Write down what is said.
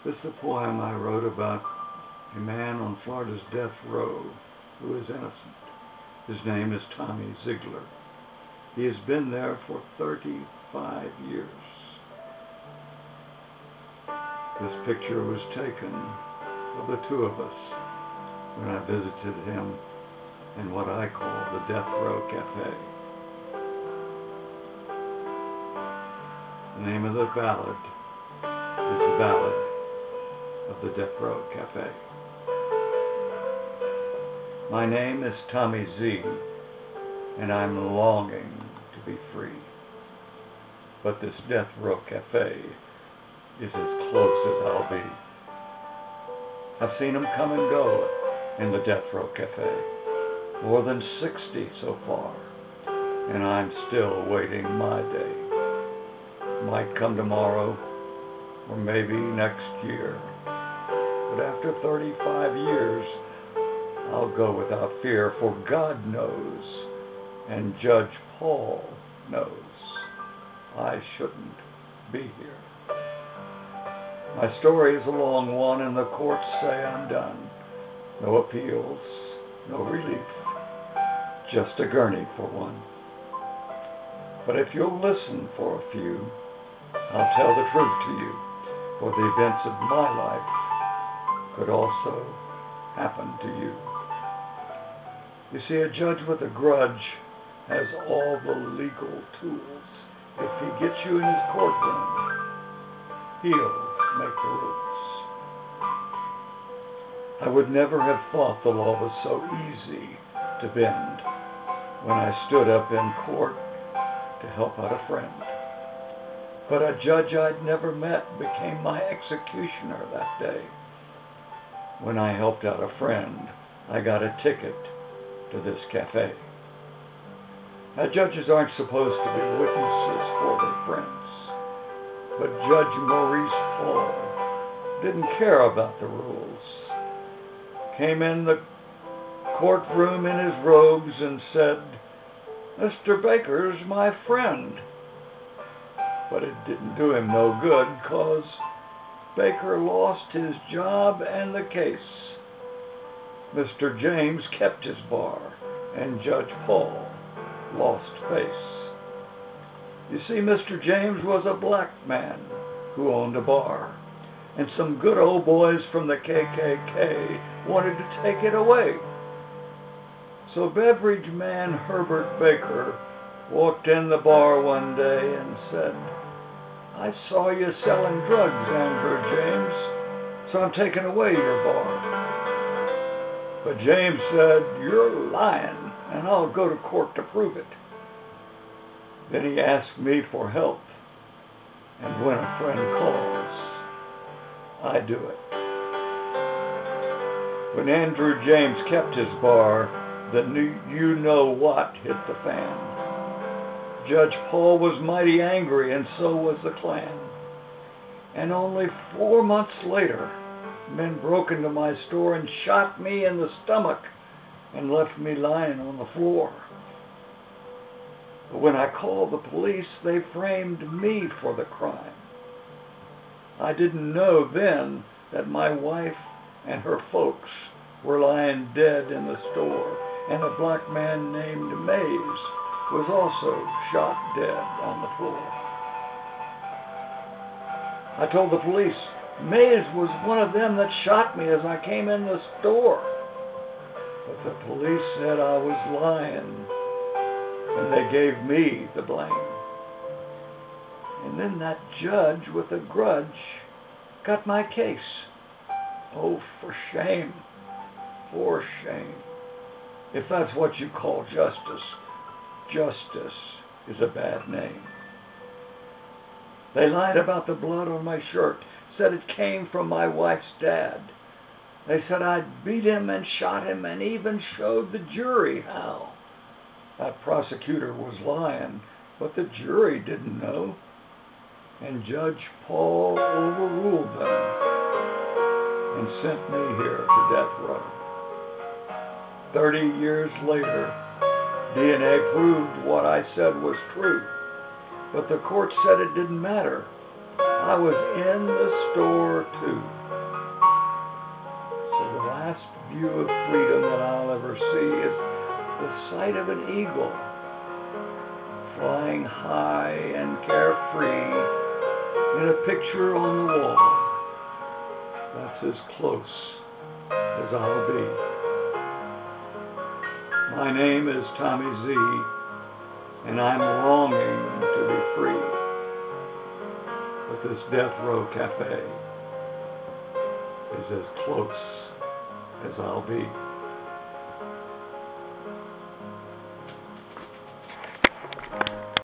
This is a poem I wrote about a man on Florida's death row who is innocent. His name is Tommy Zeigler. He has been there for 35 years. This picture was taken of the two of us when I visited him in what I call the Death Row Cafe. The name of the ballad is the Ballad of the Death Row Cafe. My name is Tommy Z, and I'm longing to be free. But this Death Row Cafe is as close as I'll be. I've seen them come and go in the Death Row Cafe, more than 60 so far, and I'm still waiting my day. Might come tomorrow, or maybe next year. But after 35 years, I'll go without fear, for God knows, and Judge Paul knows, I shouldn't be here. My story is a long one, and the courts say I'm done. No appeals, no relief, just a gurney for one. But if you'll listen for a few, I'll tell the truth to you, for the events of my life could also happen to you. You see, a judge with a grudge has all the legal tools. If he gets you in his courtroom, he'll make the rules. I would never have thought the law was so easy to bend when I stood up in court to help out a friend. But a judge I'd never met became my executioner that day. When I helped out a friend, I got a ticket to this cafe. Now, judges aren't supposed to be witnesses for their friends, but Judge Maurice Paul didn't care about the rules. Came in the courtroom in his robes and said, "Mr. Baker's my friend." But it didn't do him no good, 'cause Baker lost his job and the case. Mr. James kept his bar, and Judge Paul lost face. You see, Mr. James was a black man who owned a bar, and some good old boys from the KKK wanted to take it away. So Beverage man Herbert Baker walked in the bar one day and said, "I saw you selling drugs, Andrew James, so I'm taking away your bar." But James said, "You're lying, and I'll go to court to prove it." Then he asked me for help, and when a friend calls, I do it. When Andrew James kept his bar, the you-know-what hit the fan. Judge Paul was mighty angry, and so was the Klan. And only 4 months later, men broke into my store and shot me in the stomach and left me lying on the floor. But when I called the police, they framed me for the crime. I didn't know then that my wife and her folks were lying dead in the store, and a black man named Mays was also shot dead on the floor. I told the police, "Mays was one of them that shot me as I came in the store." But the police said I was lying, and they gave me the blame. And then that judge with a grudge got my case. Oh, for shame, for shame. If that's what you call justice, justice is a bad name. They lied about the blood on my shirt, said it came from my wife's dad. They said I'd beat him and shot him, and even showed the jury how. That prosecutor was lying, but the jury didn't know. And Judge Paul overruled them and sent me here to death row. 30 years later, DNA proved what I said was true, but the court said it didn't matter. I was in the store too. view of freedom that I'll ever see is the sight of an eagle flying high and carefree in a picture on the wall. That's as close as I'll be. My name is Tommy Z, and I'm longing to be free. But this death row cafe is as close as I'll be.